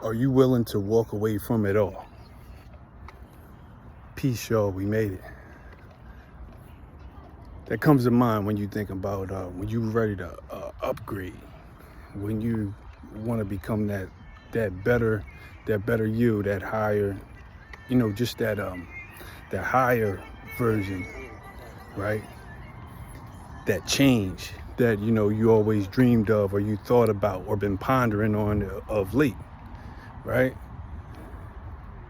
Are you willing to walk away from it all? Peace, y'all. We made it. That comes to mind when you think about when you're ready to upgrade, when you want to become that better you, that higher, just that higher version, right? That change that you always dreamed of, or you thought about, or been pondering on of late, right?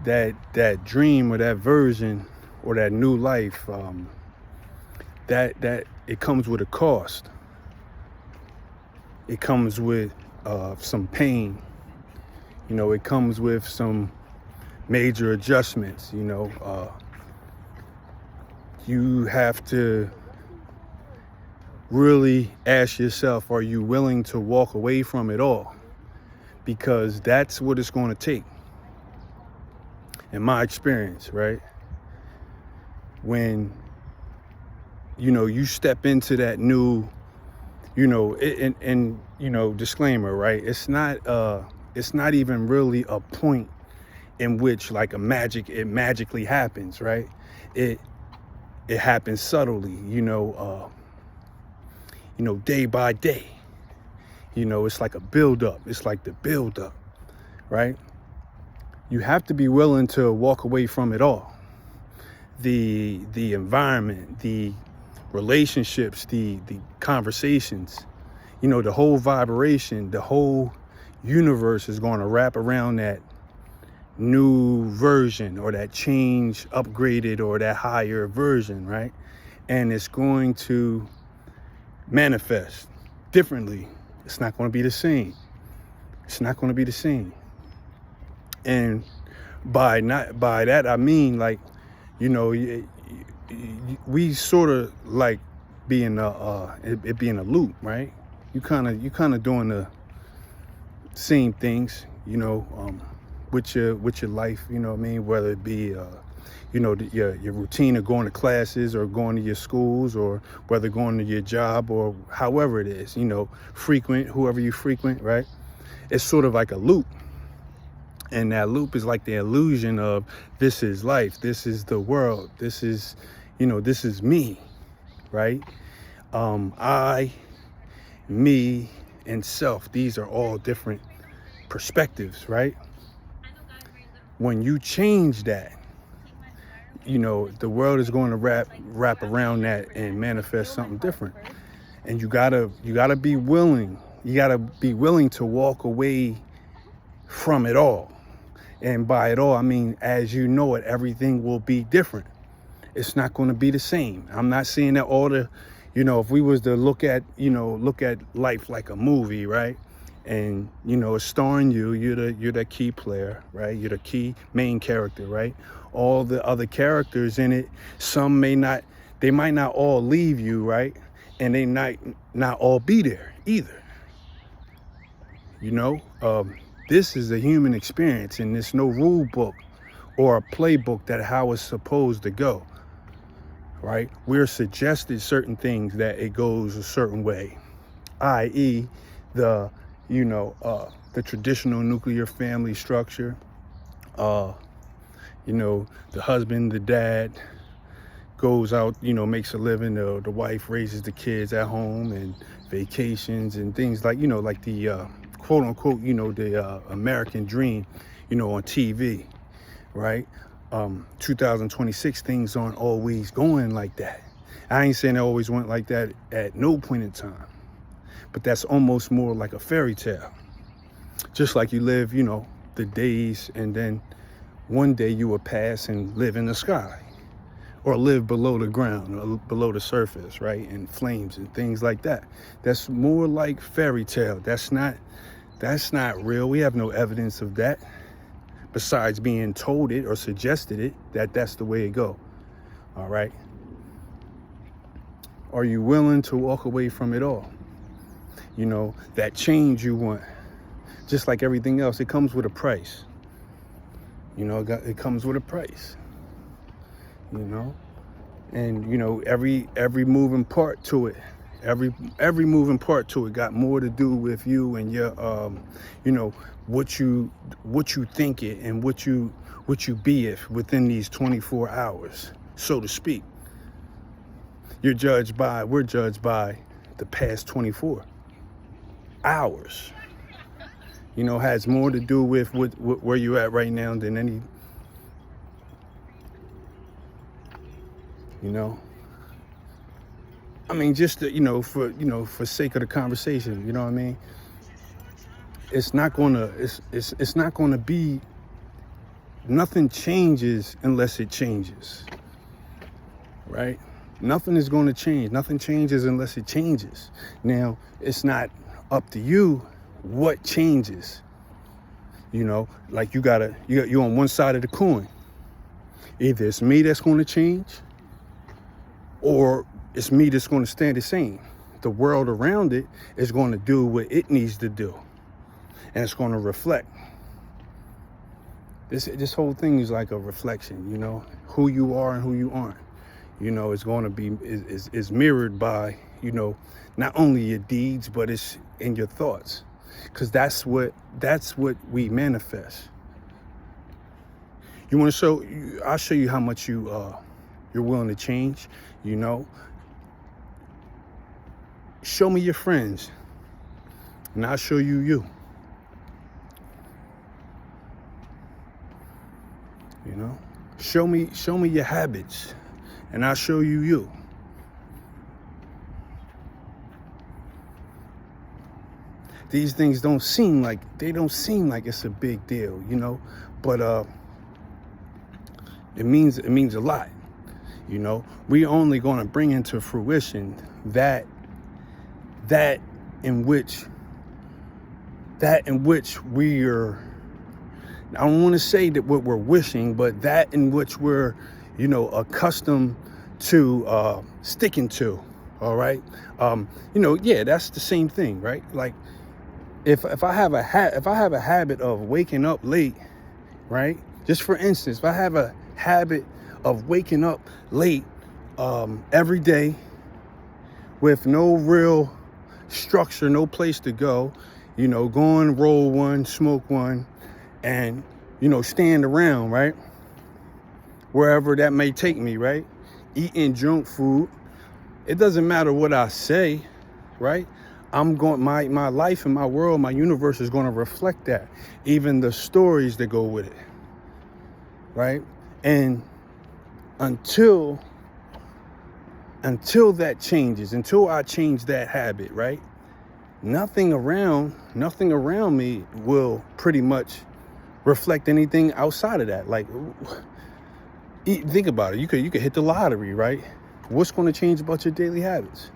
That dream or that version or that new life, that it comes with a cost. It comes with some pain. It comes with some major adjustments. You have to really ask yourself, are you willing to walk away from it all? Because that's what it's going to take. In my experience, right? When, you step into that new, disclaimer, right? It's not even really a point in which like it magically happens, right? It happens subtly, day by day. It's like a build-up. It's like the build-up, right? You have to be willing to walk away from it all. The environment, the relationships, the conversations, the whole vibration, the whole universe is going to wrap around that new version or that change, upgraded, or that higher version, right? And it's going to manifest differently. It's not going to be the same. It's not going to be the same. And by that I mean, like, we sort of like being it being a loop, right? You kind of doing the same things, with your life, what I mean, whether it be your routine of going to classes or going to your schools, or whether going to your job, or however it is, frequent, whoever you frequent, right? It's sort of like a loop. And that loop is like the illusion of, this is life, this is the world, this is, this is me, right? I, me, and self, these are all different perspectives, right? When you change that, the world is going to wrap around that and manifest something different. And you gotta be willing. You gotta be willing to walk away from it all. And by it all, I mean, as you know it, everything will be different. It's not going to be the same. I'm not saying that all the, if we was to look at life like a movie, right? And, it's starring you, you're the key player, right? You're the key main character, right? All the other characters in it, they might not all leave you, right? And they might not all be there either. This is a human experience, and there's no rule book or a playbook that how it's supposed to go, right? We're suggested certain things that it goes a certain way, i.e. the traditional nuclear family structure. The husband, the dad goes out, makes a living, the wife raises the kids at home, and vacations and things like, like the quote unquote, the American dream, on TV, right? 2026, things aren't always going like that. I ain't saying it always went like that at no point in time, but that's almost more like a fairy tale. Just like you live, the days, and then one day you will pass and live in the sky, or live below the ground, or below the surface, right? And flames and things like that. That's more like fairy tale. That's not real. We have no evidence of that, besides being told it or suggested it, that's the way it go. All right. Are you willing to walk away from it all? That change you want, just like everything else, it comes with a price. It comes with a price. And every moving part to it Every moving part to it got more to do with you and your you know, what you think it and what you be if within these 24 hours, so to speak. We're judged by the past 24 hours. You know, has more to do with where you're at right now than any, you know. I mean, just to, for sake of the conversation, you know what I mean? It's not gonna be, nothing changes unless it changes, right? Nothing is going to change. Nothing changes unless it changes. Now, it's not up to you what changes. You know, like you're on one side of the coin. Either it's me that's going to change, or it's me that's going to stay the same. The world around it is going to do what it needs to do, and it's going to reflect. This whole thing is like a reflection, you know, who you are and who you aren't. You know, it's going to be is mirrored by, you know, not only your deeds, but it's in your thoughts, because that's what we manifest. You want to show? I'll show you how much you're willing to change. You know, show me your friends, and I'll show you you. You know, show me your habits, and I'll show you you. These things don't seem like it's a big deal, you know, but it means a lot. You know, we're only going to bring into fruition that in which we're, I don't want to say that what we're wishing, but that in which we're, you know, accustomed to sticking to. All right. You know, yeah, that's the same thing, right? Like if I have a habit of waking up late, right? Just for instance, if I have a habit of waking up late every day with no real structure, no place to go, you know, go and roll one, smoke one, and, you know, stand around, right? Wherever that may take me, right? Eating junk food. It doesn't matter what I say, right? My life and my world, my universe is going to reflect that. Even the stories that go with it, right? And until that changes, until I change that habit, right? Nothing around me will pretty much reflect anything outside of that. Like, think about it. You could hit the lottery, right? What's going to change about your daily habits?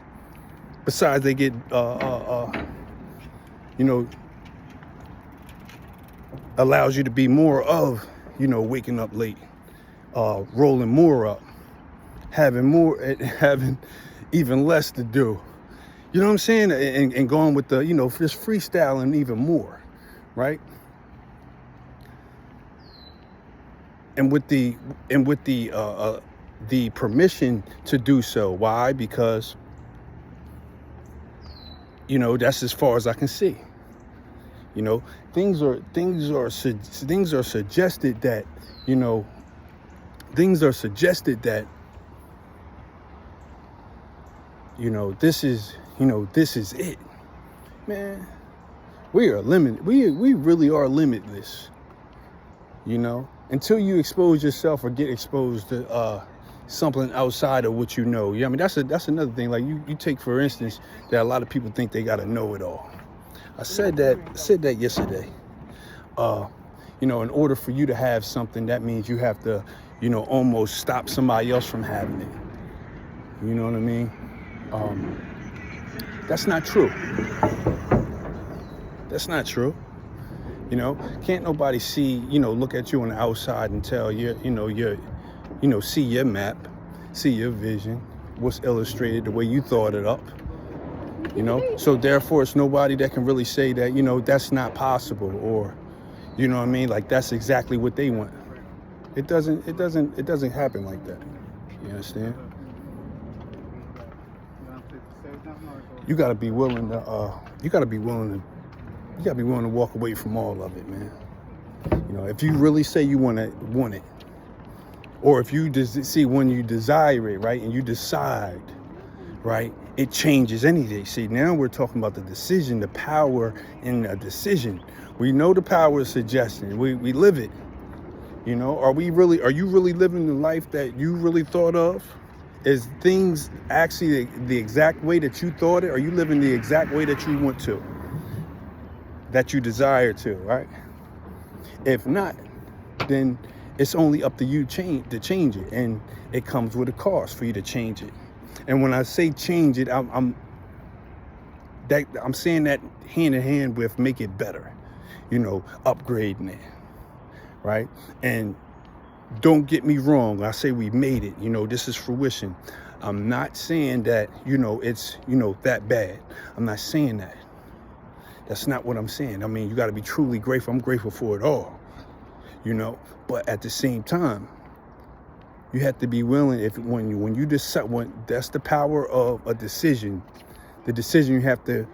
Besides, they get, you know, allows you to be more of, you know, waking up late, rolling more up, having even less to do. You know what I'm saying? And going with the, you know, just freestyling even more, right? And with the permission to do so. Why? Because, you know, that's as far as I can see. You know, things are suggested that, you know, things are suggested that, you know, this is it, man. We are limited. We really are limitless. You know, until you expose yourself or get exposed to something outside of what you know. Yeah, I mean, that's another thing. Like you take, for instance, that a lot of people think they got to know it all. I said that yesterday. You know, in order for you to have something, that means you have to, you know, almost stop somebody else from having it. You know what I mean? That's not true. That's not true. You know, can't nobody see, you know, look at you on the outside and tell you, see your map, see your vision, what's illustrated the way you thought it up. You know, so therefore it's nobody that can really say that, you know, that's not possible, or, you know what I mean? Like, that's exactly what they want. It doesn't happen like that. You understand? you gotta be willing to you gotta be willing to walk away from all of it, man. You know, if you really say you want it, or if you just see when you desire it, right, and you decide, right, it changes anything. See, now we're talking about the decision, the power in a decision. We know the power of suggestion. We live it. You know, are you really living the life that you really thought of? Is things actually the exact way that you thought it? Are you living the exact way that you want to, that you desire to, right? If not, then it's only up to you to change it, and it comes with a cost for you to change it. And when I say change it, I'm saying that hand in hand with make it better, you know, upgrading it, right? And don't get me wrong, I say we made it, you know, this is fruition. I'm not saying that, you know, it's, you know, that bad. I'm not saying that. That's not what I'm saying. I mean, you got to be truly grateful. I'm grateful for it all, you know, but at the same time, you have to be willing. When you decide, that's the power of a decision. The decision, you have to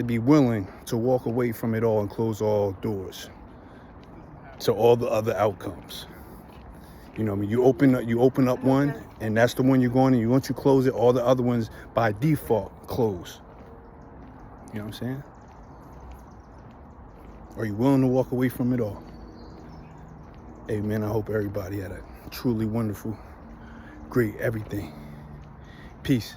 be willing to walk away from it all and close all doors to all the other outcomes. You know, I mean, you open up one, and that's the one you're going, and once you close it, all the other ones by default close. You know what I'm saying? Are you willing to walk away from it all? Hey, man, I hope everybody had a truly wonderful, great everything. Peace.